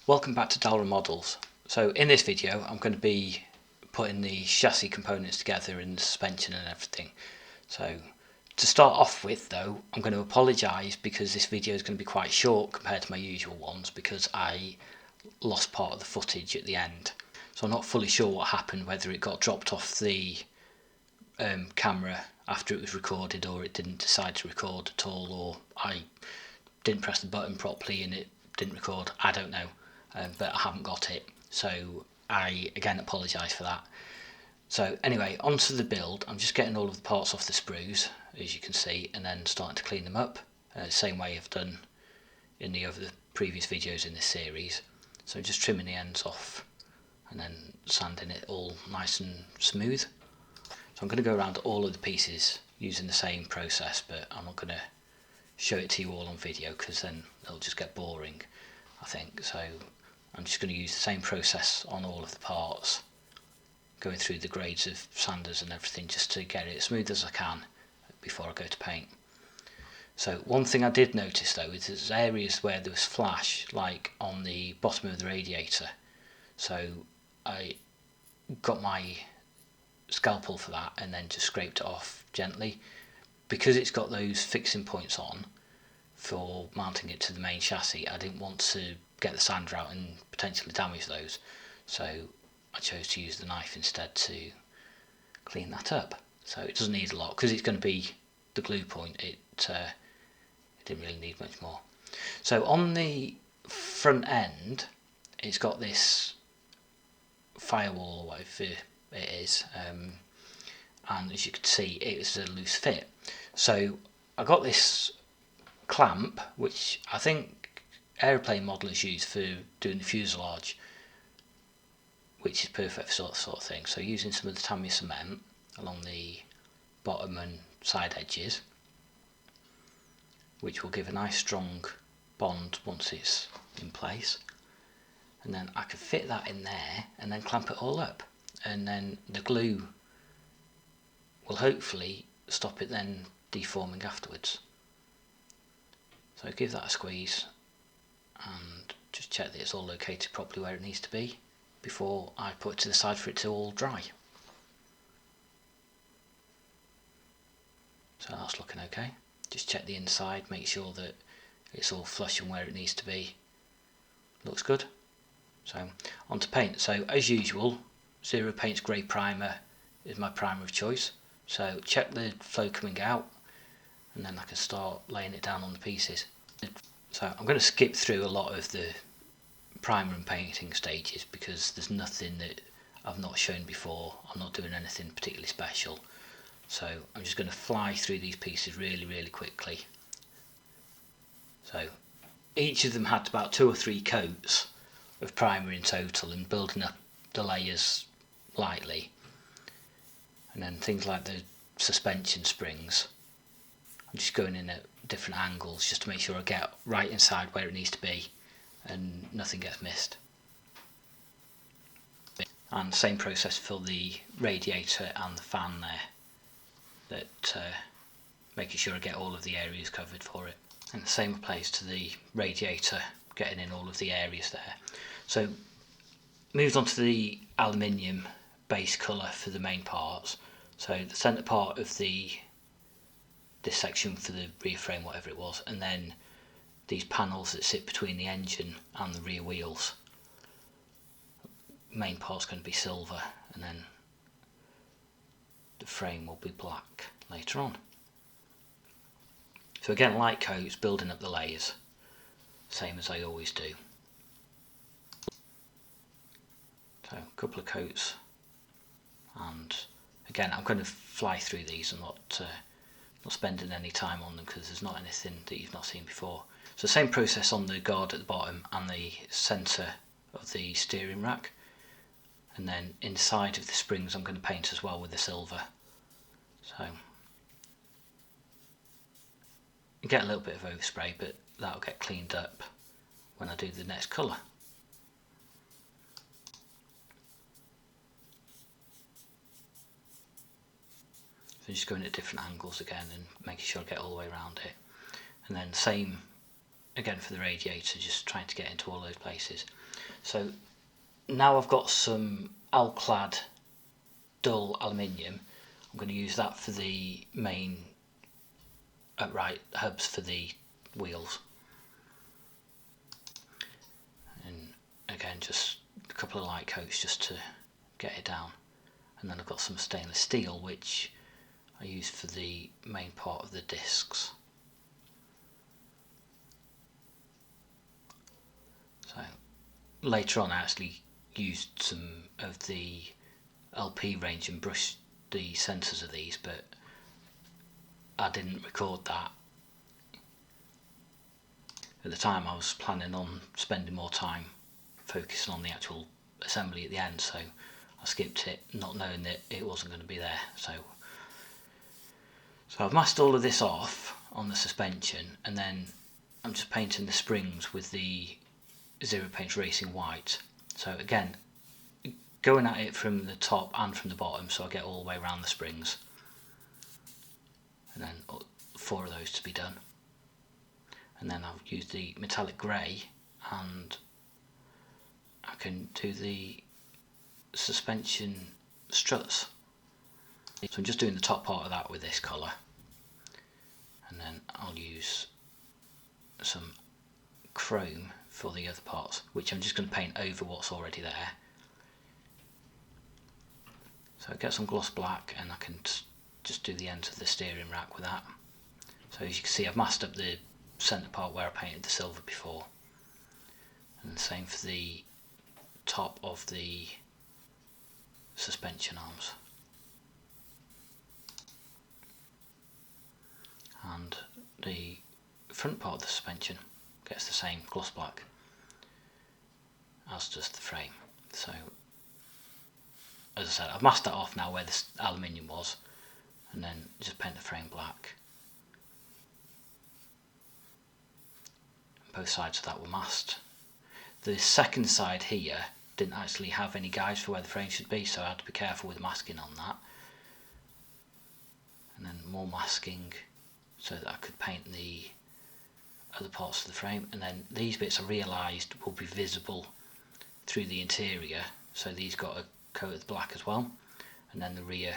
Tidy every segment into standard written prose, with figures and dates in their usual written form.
Welcome back to Dalra Models. So in this video I'm going to be putting the chassis components together and the suspension and everything. So to start off with though, I'm going to apologise because this video is going to be quite short compared to my usual ones because I lost part of the footage at the end. So I'm not fully sure what happened, whether it got dropped off the camera after it was recorded or it didn't decide to record at all, or I didn't press the button properly and it didn't record. I don't know. But I haven't got it, so I again apologise for that. So anyway, onto the build. I'm just getting all of the parts off the sprues, as you can see, and then starting to clean them up, same way I've done in the previous videos in this series. So just trimming the ends off and then sanding it all nice and smooth. So I'm going to go around all of the pieces using the same process, but I'm not going to show it to you all on video because then it'll just get boring, I think. So I'm just going to use the same process on all of the parts, going through the grades of sanders and everything just to get it as smooth as I can before I go to paint. So one thing I did notice though is there's areas where there was flash, like on the bottom of the radiator. So I got my scalpel for that and then just scraped it off gently. Because it's got those fixing points on for mounting it to the main chassis, I didn't want to get the sander out and potentially damage those, so I chose to use the knife instead to clean that up. So it doesn't need a lot because it's going to be the glue point. It didn't really need much more. So on the front end it's got this firewall or whatever it is, and as you can see it was a loose fit. So I got this clamp, which I think aeroplane modelers use for doing the fuselage, which is perfect for sort of thing. So using some of the Tamiya cement along the bottom and side edges, which will give a nice strong bond once it's in place, and then I can fit that in there and then clamp it all up, and then the glue will hopefully stop it then deforming afterwards. So give that a squeeze and just check that it's all located properly where it needs to be before I put it to the side for it to all dry. So that's looking okay. Just check the inside, make sure that it's all flush and where it needs to be. Looks good. So on to paint. So as usual, Zero Paint's grey primer is my primer of choice. So check the flow coming out and then I can start laying it down on the pieces. So I'm going to skip through a lot of the primer and painting stages because there's nothing that I've not shown before. I'm not doing anything particularly special. So I'm just going to fly through these pieces really quickly. So each of them had about 2 or 3 coats of primer in total and building up the layers lightly. And then things like the suspension springs, I'm just going in at different angles just to make sure I get right inside where it needs to be and nothing gets missed. And same process for the radiator and the fan there, that making sure I get all of the areas covered for it. And the same applies to the radiator, getting in all of the areas there. So moved on to the aluminium base colour for the main parts. So the centre part of this section for the rear frame, whatever it was, and then these panels that sit between the engine and the rear wheels. Main part's going to be silver and then the frame will be black later on. So again, light coats, building up the layers, same as I always do. So a couple of coats, and again I'm going to fly through these and not spending any time on them because there's not anything that you've not seen before. So same process on the guard at the bottom and the centre of the steering rack, and then inside of the springs I'm going to paint as well with the silver. So you get a little bit of overspray, but that'll get cleaned up when I do the next colour. So just going at different angles again and making sure I get all the way around it. And then same again for the radiator, just trying to get into all those places. So now I've got some Alclad dull aluminium. I'm going to use that for the main upright hubs for the wheels. And again, just a couple of light coats just to get it down. And then I've got some stainless steel which I use for the main part of the discs. So later on I actually used some of the LP range and brushed the sensors of these, but I didn't record that. At the time I was planning on spending more time focusing on the actual assembly at the end, so I skipped it, not knowing that it wasn't going to be there. So I've masked all of this off on the suspension, and then I'm just painting the springs with the Zero Paint Racing White. So again, going at it from the top and from the bottom, so I get all the way around the springs, and then 4 of those to be done. And then I'll use the metallic grey, and I can do the suspension struts. So I'm just doing the top part of that with this colour, and then I'll use some chrome for the other parts, which I'm just going to paint over what's already there. So I get some gloss black, and I can just do the ends of the steering rack with that. So as you can see, I've masked up the centre part where I painted the silver before, and the same for the top of the suspension arms. And the front part of the suspension gets the same gloss black as does the frame. So as I said, I've masked that off now where this aluminium was, and then just paint the frame black. Both sides of that were masked. The second side here didn't actually have any guides for where the frame should be, so I had to be careful with masking on that. And then more masking so that I could paint the other parts of the frame, and then these bits I realised will be visible through the interior, so these got a coat of black as well, and then the rear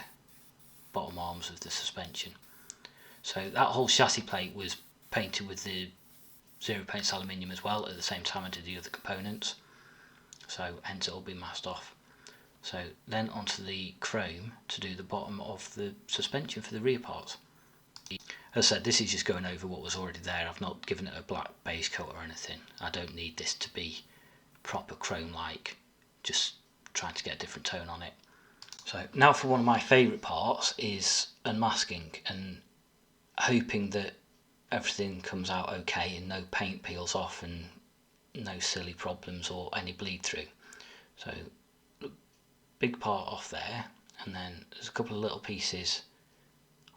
bottom arms of the suspension. So that whole chassis plate was painted with the Zero Paints aluminium as well at the same time I did the other components, so hence it will be masked off. So then onto the chrome to do the bottom of the suspension for the rear parts. As I said, this is just going over what was already there. I've not given it a black base coat or anything. I don't need this to be proper chrome like, just trying to get a different tone on it. So now for one of my favourite parts is unmasking and hoping that everything comes out okay and no paint peels off and no silly problems or any bleed through. So big part off there, and then there's a couple of little pieces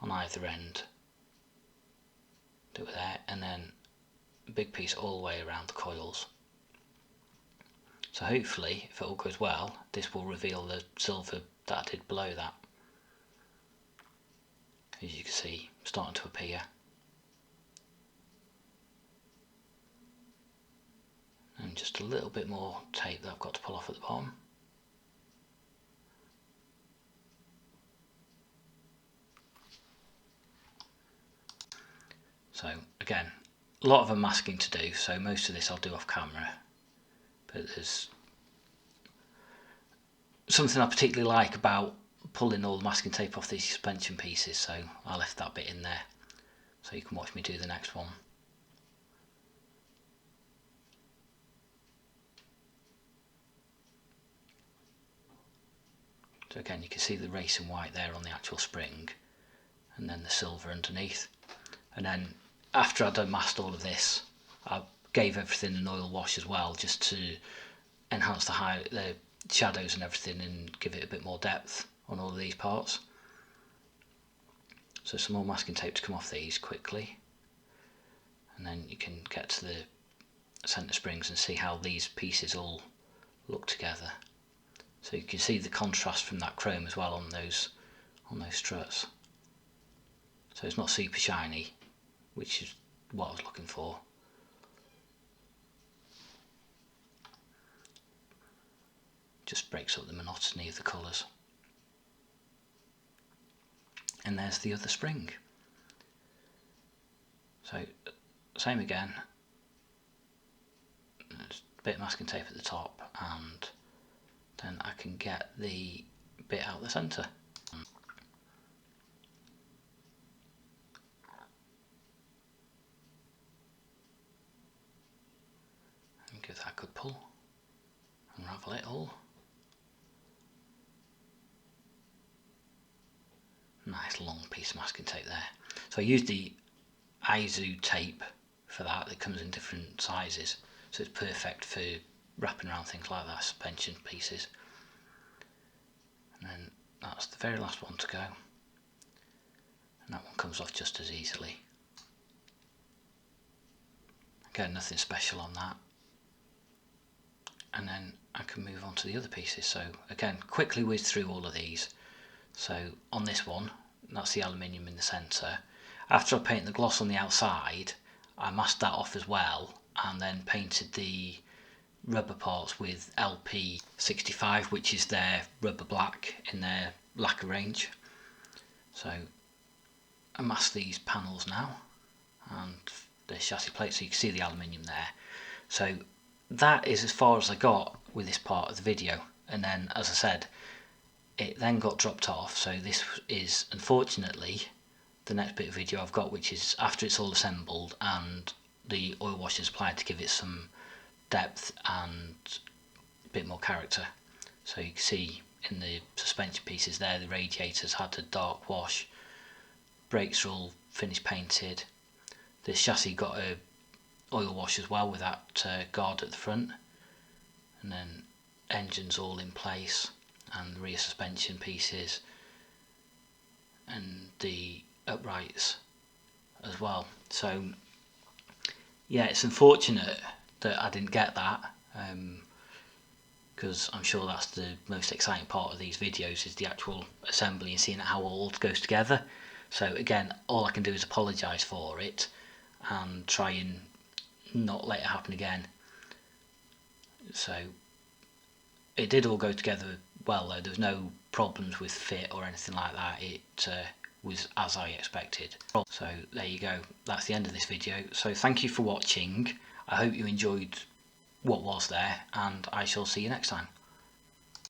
on either end. Do it there, and then a big piece all the way around the coils. So hopefully, if it all goes well, this will reveal the silver that I did below that. As you can see, starting to appear. And just a little bit more tape that I've got to pull off at the bottom. So again, a lot of unmasking to do, so most of this I'll do off camera, but there's something I particularly like about pulling all the masking tape off these suspension pieces, so I left that bit in there so you can watch me do the next one. So again, you can see the racing white there on the actual spring, and then the silver underneath. And then after I'd unmasked all of this, I gave everything an oil wash as well, just to enhance the shadows and everything and give it a bit more depth on all of these parts. So some more masking tape to come off these quickly, and then you can get to the centre springs and see how these pieces all look together. So you can see the contrast from that chrome as well on those struts. So it's not super shiny, which is what I was looking for. just breaks up the monotony of the colours. And there's the other spring. So same again, there's a bit of masking tape at the top, and then I can get the bit out the centre. And give that a good pull, unravel it all. Nice long piece of masking tape there. So I used the Izu tape for that. It comes in different sizes, so it's perfect for wrapping around things like that, suspension pieces. And then that's the very last one to go, and that one comes off just as easily. Again, nothing special on that. And then I can move on to the other pieces. So again, quickly whiz through all of these. So on this one, that's the aluminium in the centre. After I painted the gloss on the outside, I masked that off as well, and then painted the rubber parts with LP65, which is their rubber black in their lacquer range. So I masked these panels now, and the chassis plate, so you can see the aluminium there. So that is as far as I got with this part of the video, and then, as I said, it then got dropped off. So this is unfortunately the next bit of video I've got, which is after it's all assembled and the oil wash is applied to give it some depth and a bit more character. So you can see in the suspension pieces there, the radiators had a dark wash, brakes are all finished painted, the chassis got a oil wash as well with that guard at the front, and then engines all in place, and the rear suspension pieces and the uprights as well. So yeah, it's unfortunate that I didn't get that, because I'm sure that's the most exciting part of these videos, is the actual assembly and seeing how it all goes together. So again, all I can do is apologise for it and try and not let it happen again. So it did all go together well though, there was no problems with fit or anything like that. It was as I expected. So there you go, that's the end of this video. So thank you for watching, I hope you enjoyed what was there, and I shall see you next time.